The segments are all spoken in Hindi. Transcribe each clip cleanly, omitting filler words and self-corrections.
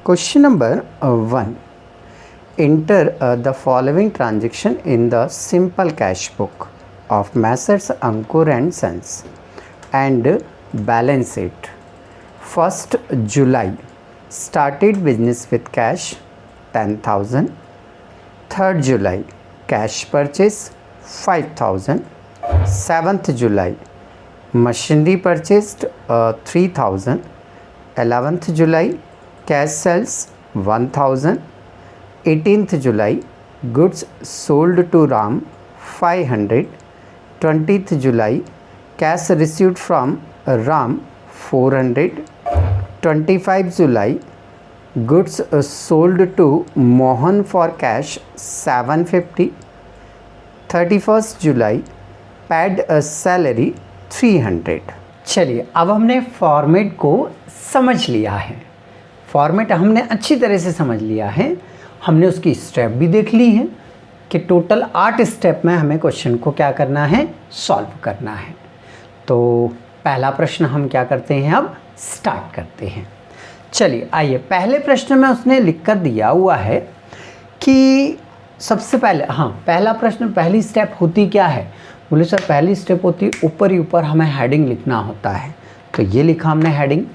Question number 1. Enter the following transaction in the simple cash book of Messrs. Ankur and Sons and balance it. 1st July started business with cash 10,000. 3rd July cash purchase 5,000. 7th July machinery purchased 3,000. 11th July cash sales 1,000. 18th July goods sold to Ram 500. 20th July cash received from Ram 400. 25 July goods sold to Mohan for cash 750. 31st July paid a salary 300. चलिए अब हमने फॉर्मेट को समझ लिया है। फॉर्मेट हमने अच्छी तरह से समझ लिया है। हमने उसकी स्टेप भी देख ली है कि टोटल 8 स्टेप में हमें क्वेश्चन को क्या करना है, सॉल्व करना है। तो पहला प्रश्न हम क्या करते हैं, अब स्टार्ट करते हैं। चलिए आइए, पहले प्रश्न में उसने लिख कर दिया हुआ है कि सबसे पहले, पहला प्रश्न, पहली स्टेप होती क्या है। बोले सर पहली स्टेप होती ऊपर ही ऊपर हमें हेडिंग लिखना होता है। तो ये लिखा हमने heading,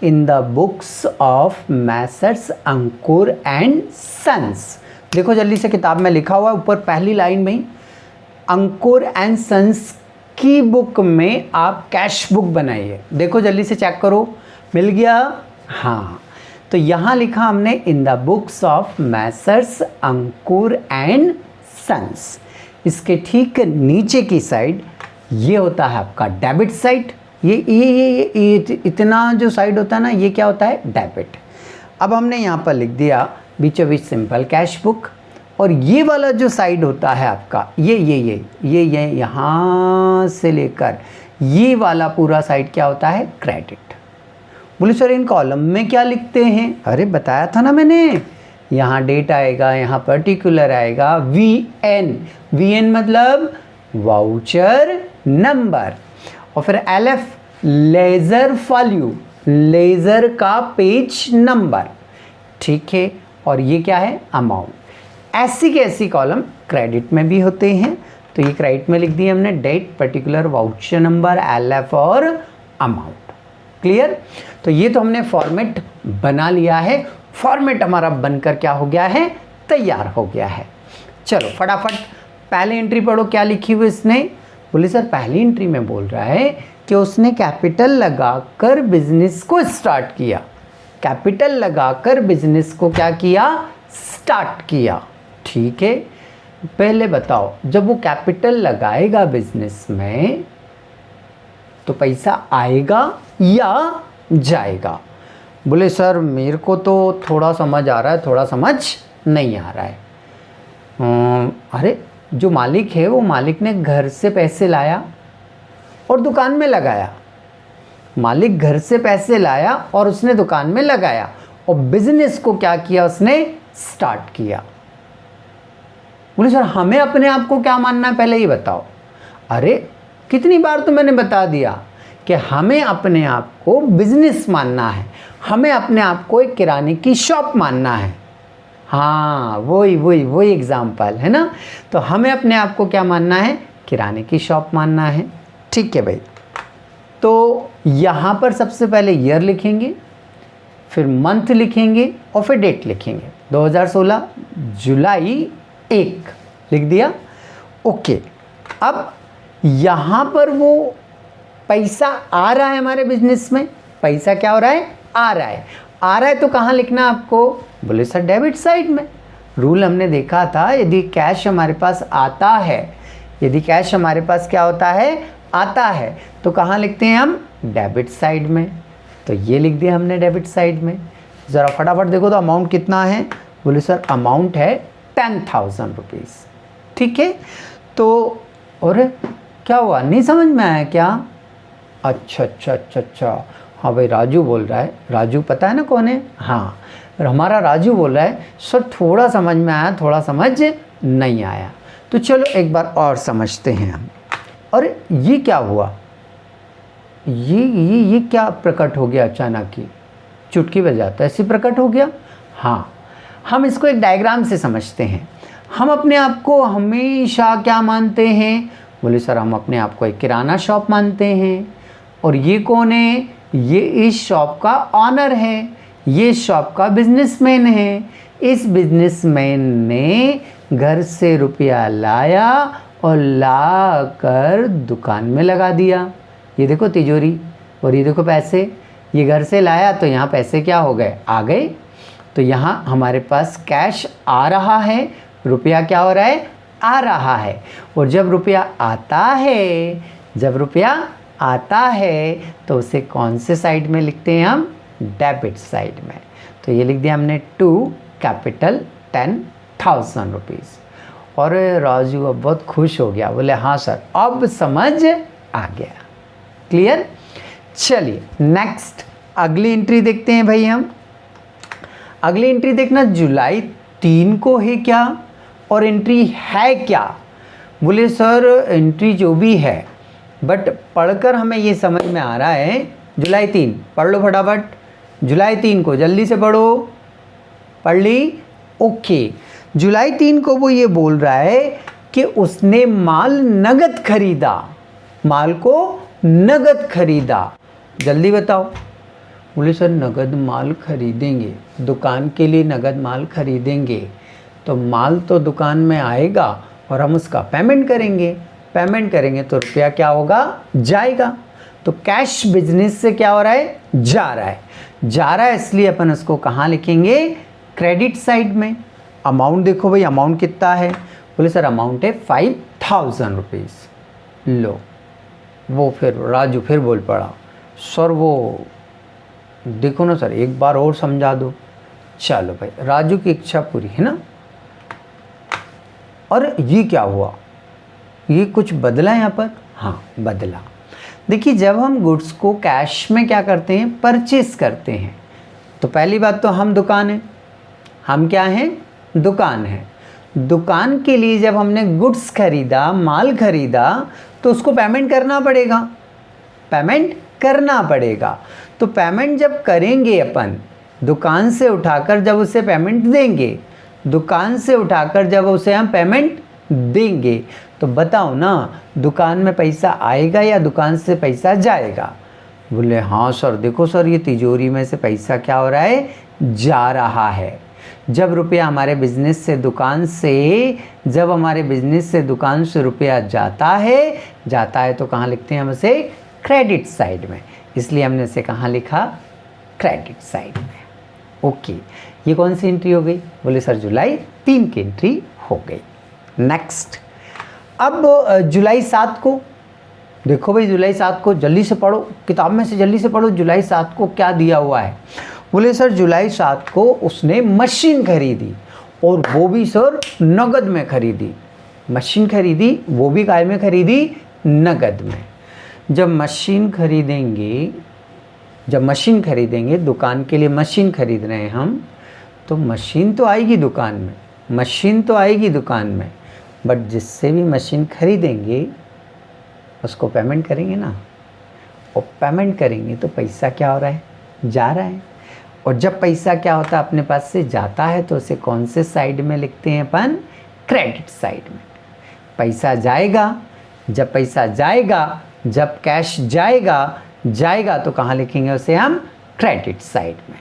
in the books of Messrs Ankur and sons. देखो जल्दी से, किताब में लिखा हुआ है ऊपर पहली लाइन में ही, अंकुर एंड सन्स की बुक में आप कैश बुक बनाइए। देखो जल्दी से चेक करो, मिल गया। हाँ, तो यहाँ लिखा हमने in the books of Messrs Ankur and sons. इसके ठीक नीचे की साइड ये होता है आपका डेबिट साइड। ये इतना जो साइड होता है ना, ये क्या होता है, डेबिट। अब हमने यहाँ पर लिख दिया बीचों बीच सिंपल कैश बुक, और ये वाला जो साइड होता है आपका, ये यहाँ से लेकर ये वाला पूरा साइड क्या होता है, क्रेडिट। बोले सर इन कॉलम में क्या लिखते हैं। अरे बताया था ना मैंने, यहाँ डेट आएगा, यहाँ पर्टिकुलर आएगा, वीएन मतलब वाउचर नंबर, और फिर एलएफ लेज़र वैल्यू, लेज़र का पेज नंबर, ठीक है। और ये क्या है, अमाउंट। ऐसी के ऐसी कॉलम क्रेडिट में भी होते हैं। तो ये क्रेडिट में लिख दिए हमने date, particular, voucher number, LF और अमाउंट। क्लियर। तो ये तो हमने फॉर्मेट बना लिया है। फॉर्मेट हमारा बनकर क्या हो गया है, तैयार हो गया है। चलो फटाफट पहले एंट्री पढ़ो, क्या लिखी हुई इसने। बोले सर पहली एंट्री में बोल रहा है कि उसने कैपिटल लगाकर बिजनेस को स्टार्ट किया। कैपिटल लगाकर बिजनेस को क्या किया, स्टार्ट किया। ठीक है, पहले बताओ जब वो कैपिटल लगाएगा बिजनेस में तो पैसा आएगा या जाएगा। बोले सर मेरे को तो थोड़ा समझ आ रहा है, थोड़ा समझ नहीं आ रहा है। अरे जो मालिक है वो मालिक ने घर से पैसे लाया और दुकान में लगाया। मालिक घर से पैसे लाया और उसने दुकान में लगाया, और बिजनेस को क्या किया, उसने स्टार्ट किया। बोले सर हमें अपने आप को क्या मानना है, पहले ही बताओ। अरे कितनी बार तो मैंने बता दिया कि हमें अपने आप को बिजनेस मानना है, हमें अपने आप को एक किराने की शॉप मानना है। हाँ वही एग्जाम्पल है ना। तो हमें अपने आप को क्या मानना है, किराने की शॉप मानना है। ठीक है भाई। तो यहाँ पर सबसे पहले ईयर लिखेंगे, फिर मंथ लिखेंगे और फिर डेट लिखेंगे। 2016 जुलाई 1 लिख दिया। ओके, अब यहाँ पर वो पैसा आ रहा है हमारे बिजनेस में, पैसा क्या हो रहा है, आ रहा है तो कहाँ लिखना आपको। बोले सर डेबिट साइड में। रूल हमने देखा था, यदि कैश हमारे पास आता है, यदि कैश हमारे पास क्या होता है, आता है, तो कहाँ लिखते हैं हम, डेबिट साइड में। तो ये लिख दिया हमने डेबिट साइड में। ज़रा फटाफट देखो तो अमाउंट कितना है। बोले सर अमाउंट है 10,000 रुपीज़। ठीक है, तो और क्या हुआ, नहीं समझ में आया क्या। अच्छा, हाँ भाई राजू बोल रहा है। राजू पता है ना कौन है, हाँ हमारा राजू बोल रहा है सर थोड़ा समझ में आया, थोड़ा समझ नहीं आया। तो चलो एक बार और समझते हैं हम। और ये क्या हुआ, ये क्या प्रकट हो गया अचानक ही, चुटकी बजाता ऐसे प्रकट हो गया। हाँ, हम इसको एक डायग्राम से समझते हैं। हम अपने आप को हमेशा क्या मानते हैं? बोले सर हम अपने आप को एक किराना शॉप मानते हैं। और ये कौन है? ये इस शॉप का ऑनर है, ये शॉप का बिजनेसमैन है। इस बिजनेसमैन ने घर से रुपया लाया और ला कर दुकान में लगा दिया। ये देखो तिजोरी और ये देखो पैसे। ये घर से लाया तो यहाँ पैसे क्या हो गए? आ गए। तो यहाँ हमारे पास कैश आ रहा है, रुपया क्या हो रहा है? आ रहा है। और जब रुपया आता है, जब रुपया आता है तो उसे कौन से साइड में लिखते हैं हम? डेबिट साइड में। तो ये लिख दिया हमने टू कैपिटल 10,000 रुपीज़। और राजू अब बहुत खुश हो गया, बोले हाँ सर अब समझ आ गया। क्लियर? चलिए नेक्स्ट अगली एंट्री देखते हैं भाई हम। अगली एंट्री देखना, जुलाई 3 को है क्या और एंट्री है क्या? बोले सर एंट्री जो भी है बट पढ़कर हमें ये समझ में आ रहा है जुलाई 3। पढ़ लो फटाफट जुलाई 3 को, जल्दी से पढ़ो। पढ़ ली? ओके। जुलाई 3 को वो ये बोल रहा है कि उसने माल नगद खरीदा, माल को नगद खरीदा। जल्दी बताओ। बोले सर नगद माल खरीदेंगे, दुकान के लिए नगद माल खरीदेंगे तो माल तो दुकान में आएगा और हम उसका पेमेंट करेंगे। पेमेंट करेंगे तो रुपया क्या होगा? जाएगा। तो कैश बिजनेस से क्या हो रहा है? जा रहा है। जा रहा है इसलिए अपन उसको कहाँ लिखेंगे? क्रेडिट साइड में। अमाउंट देखो भाई, अमाउंट कितना है? बोले सर अमाउंट है 5,000 रुपीज़। लो, वो फिर राजू फिर बोल पड़ा सर वो देखो ना सर एक बार और समझा दो। चलो भाई, राजू की इच्छा पूरी है ना। और ये क्या हुआ? ये कुछ बदला यहाँ पर? हाँ बदला। देखिए जब हम गुड्स को कैश में क्या करते हैं? परचेस करते हैं। तो पहली बात तो हम दुकान है, हम क्या हैं? दुकान है। दुकान के लिए जब हमने गुड्स खरीदा, माल खरीदा तो उसको पेमेंट करना पड़ेगा, पेमेंट करना पड़ेगा। तो पेमेंट जब करेंगे अपन, दुकान से उठाकर जब उसे पेमेंट देंगे, दुकान से उठाकर जब उसे हम पेमेंट देंगे तो बताओ ना दुकान में पैसा आएगा या दुकान से पैसा जाएगा? बोले हाँ सर देखो सर ये तिजोरी में से पैसा क्या हो रहा है? जा रहा है। जब रुपया हमारे बिजनेस से दुकान से, जब हमारे बिजनेस से दुकान से रुपया जाता है तो कहाँ लिखते हैं हम उसे? क्रेडिट साइड में। इसलिए हमने इसे कहाँ लिखा? क्रेडिट साइड में। ओके, ये कौन सी एंट्री हो गई? बोले सर जुलाई 3 की एंट्री हो गई। नेक्स्ट, अब जुलाई 7 को देखो भाई, जुलाई 7 को जल्दी से पढ़ो, किताब में से जल्दी से पढ़ो जुलाई 7 को क्या दिया हुआ है। बोले सर जुलाई 7 को उसने मशीन खरीदी और वो भी सर नगद में खरीदी। मशीन खरीदी, वो भी काय में खरीदी? नगद में। जब मशीन खरीदेंगे, दुकान के लिए मशीन खरीद रहे हैं हम, तो मशीन तो आएगी दुकान में, मशीन तो आएगी दुकान में, बट जिससे भी मशीन खरीदेंगे उसको पेमेंट करेंगे ना, और पेमेंट करेंगे तो पैसा क्या हो रहा है? जा रहा है। और जब पैसा क्या होता है अपने पास से जाता है तो उसे कौन से साइड में लिखते हैं अपन? क्रेडिट साइड में। पैसा जाएगा, जब पैसा जाएगा, जब कैश जाएगा तो कहाँ लिखेंगे उसे हम? क्रेडिट साइड में।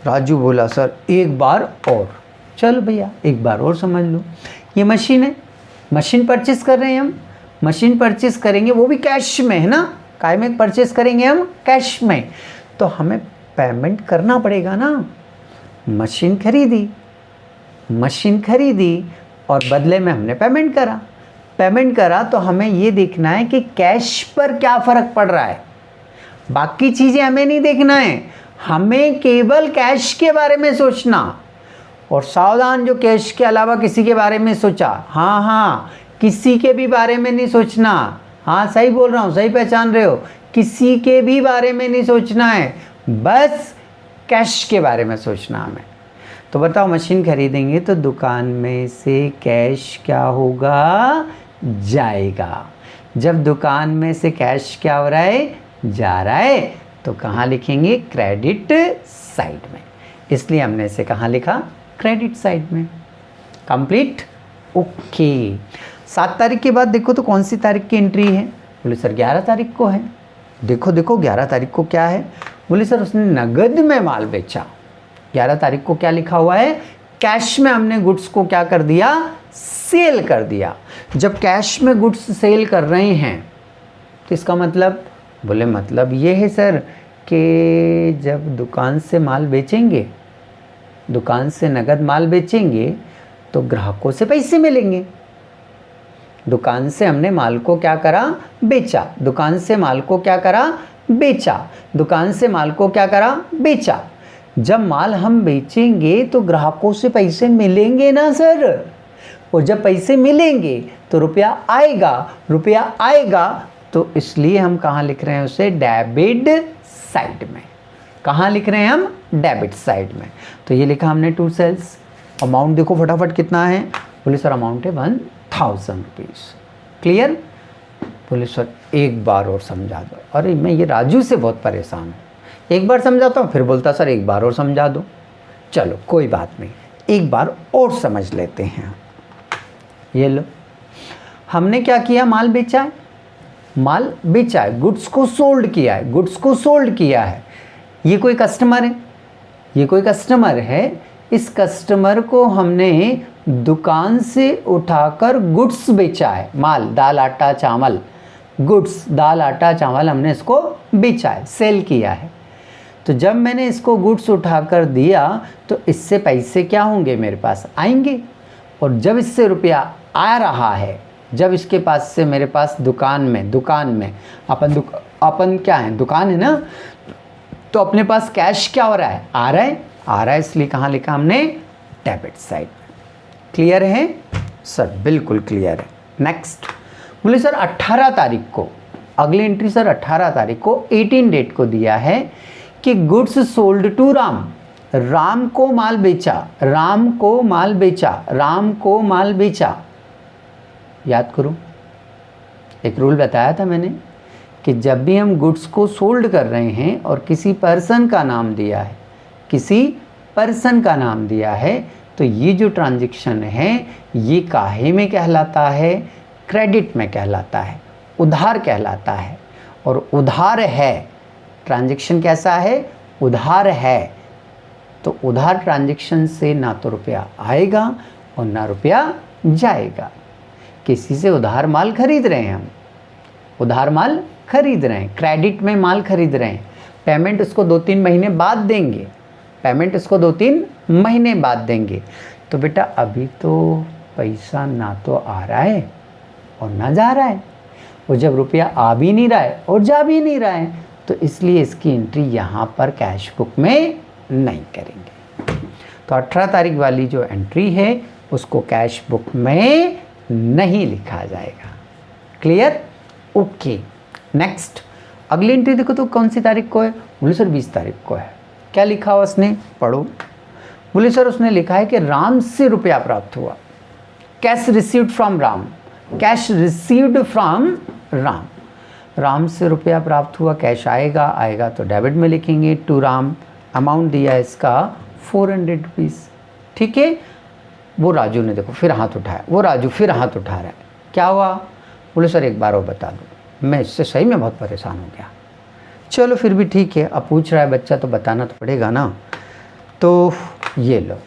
राजू बोला सर एक बार और। चलो भैया एक बार और समझ लो। ये मशीन है, मशीन परचेस कर रहे हैं हम, मशीन परचेस करेंगे वो भी कैश में है ना। काय में परचेस करेंगे हम? कैश में। तो हमें पेमेंट करना पड़ेगा ना। मशीन खरीदी और बदले में हमने पेमेंट करा तो हमें ये देखना है कि कैश पर क्या फ़र्क पड़ रहा है। बाकी चीज़ें हमें नहीं देखना है, हमें केवल कैश के बारे में सोचना। और सावधान, जो कैश के अलावा किसी के बारे में सोचा, हाँ किसी के भी बारे में नहीं सोचना। हाँ सही बोल रहा हूँ, सही पहचान रहे हो, किसी के भी बारे में नहीं सोचना है, बस कैश के बारे में सोचना हमें। तो बताओ मशीन खरीदेंगे तो दुकान में से कैश क्या होगा? जाएगा। जब दुकान में से कैश क्या हो रहा है? जा रहा है। तो कहाँ लिखेंगे? क्रेडिट साइड में। इसलिए हमने इसे कहाँ लिखा, क्रेडिट साइड में। Complete, okay. 7 तारीख के बाद देखो तो कौन सी तारीख की एंट्री है? बोले सर 11 तारीख को है। देखो देखो 11 तारीख को क्या है? बोले सर उसने नगद में माल बेचा। 11 तारीख को क्या लिखा हुआ है? कैश में हमने गुड्स को क्या कर दिया, सेल कर दिया। जब कैश में गुड्स सेल कर रहे हैं तो इसका मतलब, बोले मतलब ये है सर कि जब दुकान से माल बेचेंगे, दुकान से नगद माल बेचेंगे तो ग्राहकों से पैसे मिलेंगे। दुकान से हमने माल को क्या करा, बेचा। दुकान से माल को क्या करा, बेचा। दुकान से माल को क्या करा, बेचा। जब माल हम बेचेंगे तो ग्राहकों से पैसे मिलेंगे ना सर, और जब पैसे मिलेंगे तो रुपया आएगा, रुपया आएगा तो इसलिए हम कहाँ लिख रहे हैं उसे, डेबिट साइड में। कहाँ लिख रहे हैं हम, डेबिट साइड में। तो ये लिखा हमने टू सेल्स। अमाउंट देखो फटाफट कितना है? बोले सर अमाउंट है 1000 रुपीज़। क्लियर? बोले सर एक बार और समझा दो। अरे मैं ये राजू से बहुत परेशान हूँ, एक बार समझाता हूँ फिर बोलता सर एक बार और समझा दो। चलो कोई बात नहीं, एक बार और समझ लेते हैं। ये लो, हमने क्या किया, माल बेचा है, माल बेचा है, गुड्स को सोल्ड किया है, गुड्स को सोल्ड किया है। ये कोई कस्टमर है, ये कोई कस्टमर है। इस कस्टमर को हमने दुकान से उठाकर गुड्स बेचा है, माल, दाल आटा चावल, गुड्स, दाल आटा चावल हमने इसको बेचा है, सेल किया है। तो जब मैंने इसको गुड्स उठाकर दिया तो इससे पैसे क्या होंगे, मेरे पास आएंगे। और जब इससे रुपया आ रहा है, जब इसके पास से मेरे पास दुकान में अपन क्या है, दुकान है ना, तो अपने पास कैश क्या हो रहा है, आ रहा है, इसलिए कहाँ लिखा हमने, डेबिट साइड। क्लियर है सर? बिल्कुल क्लियर है। नेक्स्ट, बोले सर 18 तारीख को, अगली एंट्री सर 18 तारीख को 18 डेट को दिया है कि goods sold to Ram, Ram को माल बेचा, राम को माल बेचा, राम को माल बेचा। याद करो, एक रूल बताया था मैंने कि जब भी हम गुड्स को सोल्ड कर रहे हैं और किसी पर्सन का नाम दिया है, किसी पर्सन का नाम दिया है, तो ये जो ट्रांजैक्शन है ये काहे में कहलाता है, क्रेडिट में कहलाता है, उधार कहलाता है। और उधार है, ट्रांजैक्शन कैसा है, उधार है। तो उधार ट्रांजैक्शन से ना तो रुपया आएगा और ना रुपया जाएगा। किसी से उधार माल खरीद रहे हैं हम, उधार माल खरीद रहे हैं, क्रेडिट में माल खरीद रहे हैं, पेमेंट उसको 2-3 महीने बाद देंगे, पेमेंट उसको 2-3 महीने बाद देंगे। तो बेटा अभी तो पैसा ना तो आ रहा है और ना जा रहा है, और जब रुपया आ भी नहीं रहा है और जा भी नहीं रहा है, तो इसलिए इसकी एंट्री यहाँ पर कैश बुक में नहीं करेंगे। तो 18 तारीख वाली जो एंट्री है उसको कैश बुक में नहीं लिखा जाएगा। क्लियर? ओके। नेक्स्ट, अगली एंट्री देखो तो कौन सी तारीख को है? बोले सर 20 तारीख को है। क्या लिखा हुआ उसने, पढ़ो। बोले सर उसने लिखा है कि राम से रुपया प्राप्त हुआ, cash received from Ram, cash received from Ram. Ram से रुपया प्राप्त हुआ, कैश आएगा तो डेबिट में लिखेंगे, टू राम। अमाउंट दिया है इसका 400 रुपीज़। ठीक है। वो राजू ने देखो फिर हाथ उठाया, वो राजू फिर हाथ उठा रहा है। क्या हुआ? बोले सर एक बार और बता दो, मैं इससे सही में बहुत परेशान हो गया। चलो फिर भी ठीक है, अब पूछ रहा है बच्चा तो बताना तो पड़ेगा ना। तो ये लो,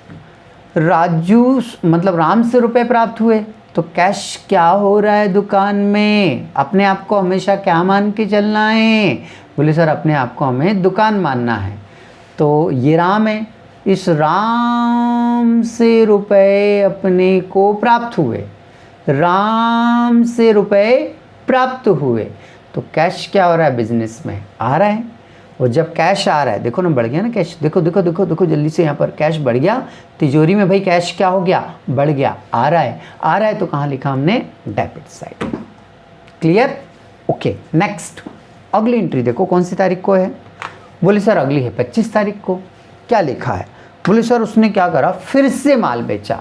राजू मतलब राम से रुपए प्राप्त हुए, तो कैश क्या हो रहा है दुकान में? अपने आप को हमेशा क्या मान के चलना है? बोले सर अपने आप को हमें दुकान मानना है। तो ये राम है, इस राम से रुपए अपने को प्राप्त हुए, राम से रुपए प्राप्त हुए, तो कैश क्या हो रहा है बिजनेस में? आ रहा है। और जब कैश आ रहा है, देखो ना बढ़ गया ना कैश, देखो देखो देखो देखो जल्दी से यहाँ पर कैश बढ़ गया, तिजोरी में भाई कैश क्या हो गया, बढ़ गया, आ रहा है तो कहाँ लिखा हमने? Debit side. Clear? Okay. Next, अगली एंट्री देखो कौन सी तारीख को है? बोले सर अगली है 25 तारीख को। क्या लिखा है? बोले सर उसने क्या करा, फिर से माल बेचा,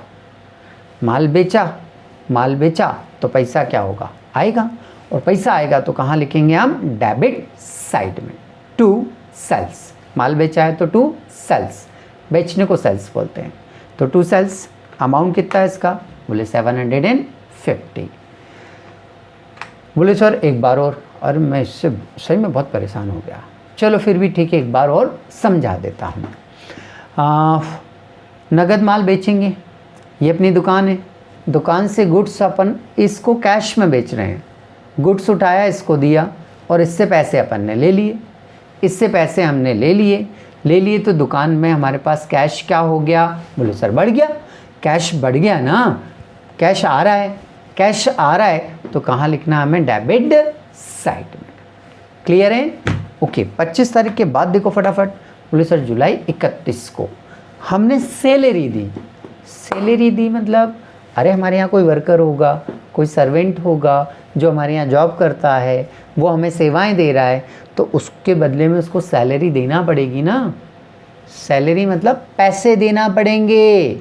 माल बेचा तो पैसा क्या होगा, आएगा। और पैसा आएगा तो कहाँ लिखेंगे हम? डेबिट साइड में, टू सेल्स। माल बेचा है तो टू सेल्स, बेचने को सेल्स बोलते हैं। तो 2 सेल्स, अमाउंट कितना है इसका? बोले 750। बोले सर एक बार और मैं इससे सही में बहुत परेशान हो गया। चलो फिर भी ठीक है, एक बार और समझा देता हूँ। नगद माल बेचेंगे, ये अपनी दुकान है, दुकान से गुड्स अपन इसको कैश में बेच रहे हैं। गुड्स उठाया, इसको दिया और इससे पैसे अपन ने ले लिए, इससे पैसे हमने ले लिए तो दुकान में हमारे पास कैश क्या हो गया? बोले सर बढ़ गया। कैश बढ़ गया ना, कैश आ रहा है, कैश आ रहा है तो कहाँ लिखना है हमें? डेबिट साइड में। क्लियर है? ओके। 25 तारीख के बाद देखो फटाफट। बोले सर जुलाई 31 को हमने सैलरी दी। सैलरी दी मतलब अरे हमारे यहाँ कोई वर्कर होगा, कोई सर्वेंट होगा जो हमारे यहाँ जॉब करता है, वो हमें सेवाएं दे रहा है, तो उसके बदले में उसको सैलरी देना पड़ेगी ना। सैलरी मतलब पैसे देना पड़ेंगे।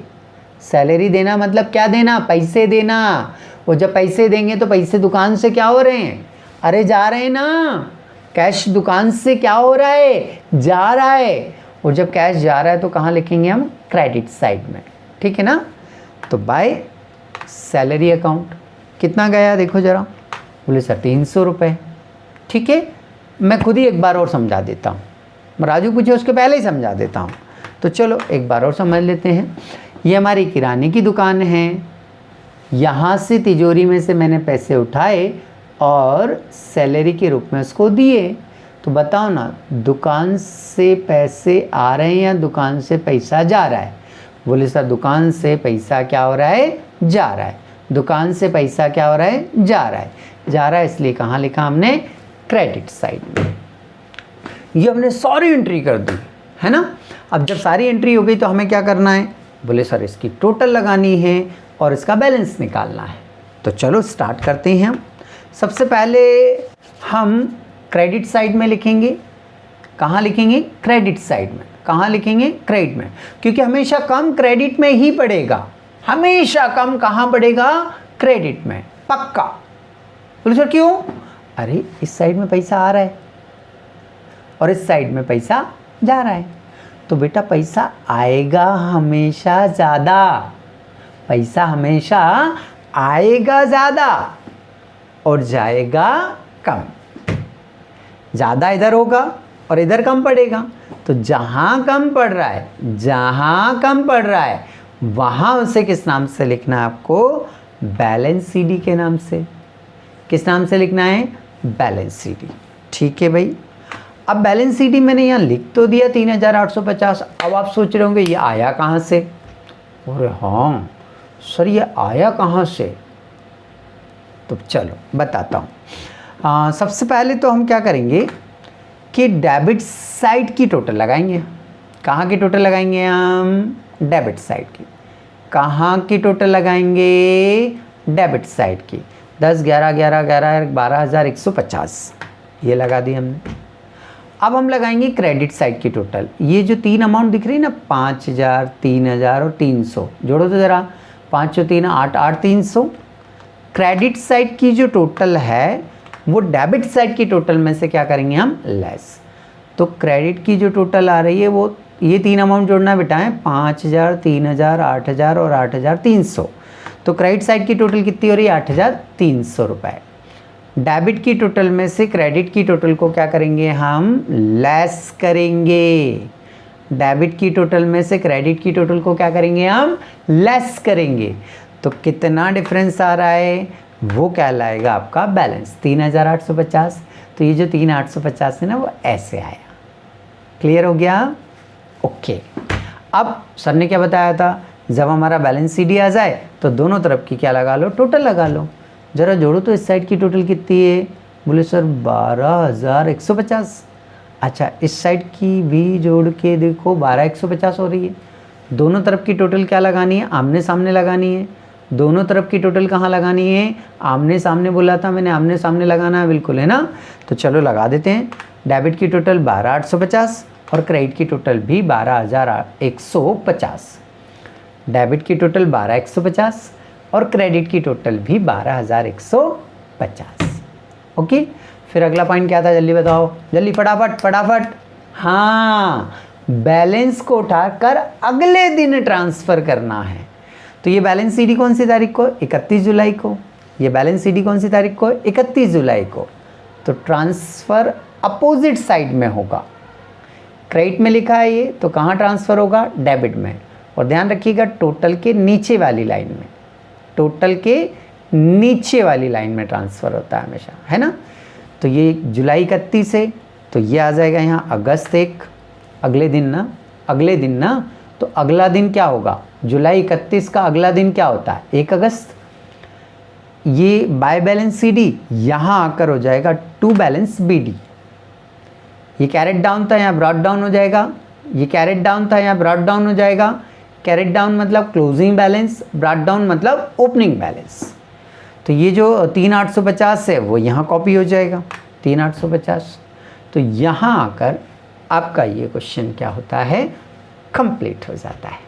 सैलरी देना मतलब क्या देना? पैसे देना। और जब पैसे देंगे तो पैसे दुकान से क्या हो रहे हैं? अरे जा रहे हैं ना। कैश दुकान से क्या हो रहा है? जा रहा है। और जब कैश जा रहा है तो कहाँ लिखेंगे हम? क्रेडिट साइड में। ठीक है ना। तो बाय सैलरी अकाउंट कितना गया देखो ज़रा। बोले सर 300 रुपये। ठीक है, मैं खुद ही एक बार और समझा देता हूँ। राजू पूछे उसके पहले ही समझा देता हूँ। तो चलो एक बार और समझ लेते हैं। ये हमारी किराने की दुकान है, यहाँ से तिजोरी में से मैंने पैसे उठाए और सैलरी के रूप में उसको दिए। तो बताओ ना, दुकान से पैसे आ रहे हैं या दुकान से पैसा जा रहा है? बोले सर दुकान से पैसा क्या हो रहा है? जा रहा है। दुकान से पैसा क्या हो रहा है? जा रहा है। जा रहा है इसलिए कहाँ लिखा हमने? क्रेडिट साइड में। ये हमने सारी एंट्री कर दी है ना। अब जब सारी एंट्री हो गई तो हमें क्या करना है? बोले सर इसकी टोटल लगानी है और इसका बैलेंस निकालना है। तो चलो स्टार्ट करते हैं। सबसे पहले हम क्रेडिट साइड में लिखेंगे। कहाँ लिखेंगे? क्रेडिट साइड में। कहाँ लिखेंगे? क्रेडिट में, क्योंकि हमेशा कम क्रेडिट में ही पड़ेगा। हमेशा कम कहाँ पड़ेगा? क्रेडिट में, पक्का। बोले सर क्यों? अरे इस साइड में पैसा आ रहा है और इस साइड में पैसा जा रहा है, तो बेटा पैसा आएगा हमेशा ज़्यादा। पैसा हमेशा आएगा ज़्यादा और जाएगा कम। ज़्यादा इधर होगा और इधर कम पड़ेगा। तो जहाँ कम पड़ रहा है, जहाँ कम पड़ रहा है वहाँ उसे किस नाम से लिखना है आपको? बैलेंस सीडी के नाम से। किस नाम से लिखना है? Balance CD. ठीक है भाई। अब बैलेंस सीडी मैंने यहाँ लिख तो दिया 3850। अब आप सोच रहे होंगे ये आया कहाँ से? अरे हाँ सर ये आया कहाँ से? तो चलो बताता हूँ। सबसे पहले तो हम क्या करेंगे कि डेबिट साइड की टोटल लगाएंगे। कहाँ की टोटल लगाएंगे हम? डेबिट साइड की। कहाँ की टोटल लगाएंगे? डेबिट साइड की। 10 11 11 11 12,150 ये लगा दी हमने। अब हम लगाएंगे क्रेडिट साइड की टोटल। ये जो 3 अमाउंट दिख रही है ना, 5,000 3,000 और 300, जोड़ो तो ज़रा। 5 और 3 8 8 300। क्रेडिट साइड की जो टोटल है वो डेबिट साइड की टोटल में से क्या करेंगे हम? लेस। तो क्रेडिट की जो टोटल आ रही है वो ये 3 अमाउंट जोड़ना बेटा है, 5,000 3,000 8,000 और 8,300। तो क्रेडिट साइड की टोटल कितनी हो रही है? 8,300 रुपये। डेबिट की टोटल में से क्रेडिट की टोटल को क्या करेंगे हम? लेस करेंगे। डेबिट की टोटल में से क्रेडिट की टोटल को क्या करेंगे हम? लेस करेंगे। तो कितना डिफरेंस आ रहा है? वो कहलाएगा आपका बैलेंस 3,850। तो ये जो 3,850 है ना वो ऐसे आया। क्लियर हो गया? ओके। अब सर ने क्या बताया था? जब हमारा बैलेंस सीडी आ जाए तो दोनों तरफ की क्या लगा लो? टोटल लगा लो। ज़रा जोड़ो तो इस साइड की टोटल कितनी है? बोले सर 12,150। अच्छा इस साइड की भी जोड़ के देखो 12,150 हो रही है। दोनों तरफ की टोटल क्या लगानी है? आमने सामने लगानी है। दोनों तरफ की टोटल कहाँ लगानी है? आमने सामने बोला था मैंने, आमने सामने लगाना है, बिल्कुल है ना। तो चलो लगा देते हैं। डेबिट की टोटल 12,850 और क्रेडिट की टोटल भी 12,150। डेबिट की टोटल 12,150 और क्रेडिट की टोटल भी 12,150। ओके। फिर अगला पॉइंट क्या था? जल्दी बताओ, जल्दी फटाफट फटाफट। हाँ, बैलेंस को उठाकर अगले दिन ट्रांसफ़र करना है। तो ये बैलेंस सीडी कौन सी तारीख को? 31 जुलाई को। ये बैलेंस सीडी कौन सी तारीख को? 31 जुलाई को। तो ट्रांसफ़र अपोजिट साइड में होगा। क्रेडिट में लिखा है ये, तो कहाँ ट्रांसफ़र होगा? डेबिट में। और ध्यान रखिएगा टोटल के नीचे वाली लाइन में, टोटल के नीचे वाली लाइन में ट्रांसफ़र होता है हमेशा, है ना। तो ये जुलाई 31 है, तो ये आ जाएगा यहाँ अगस्त 1, अगले दिन ना, तो अगला दिन क्या होगा? जुलाई 31 का अगला दिन क्या होता है? 1 अगस्त। ये बाय बैलेंस सी डी यहाँ आकर हो जाएगा टू बैलेंस बी डी। ये कैरेट डाउन था, यहाँ ब्रॉट डाउन हो जाएगा। ये कैरेट डाउन था, यहाँ ब्रॉट डाउन हो जाएगा। कैरेट डाउन मतलब क्लोजिंग बैलेंस, ब्रॉट डाउन मतलब ओपनिंग बैलेंस। तो ये जो 3850 है वो यहाँ कॉपी हो जाएगा 3850। तो यहाँ आकर आपका ये क्वेश्चन क्या होता है? कंप्लीट हो जाता है।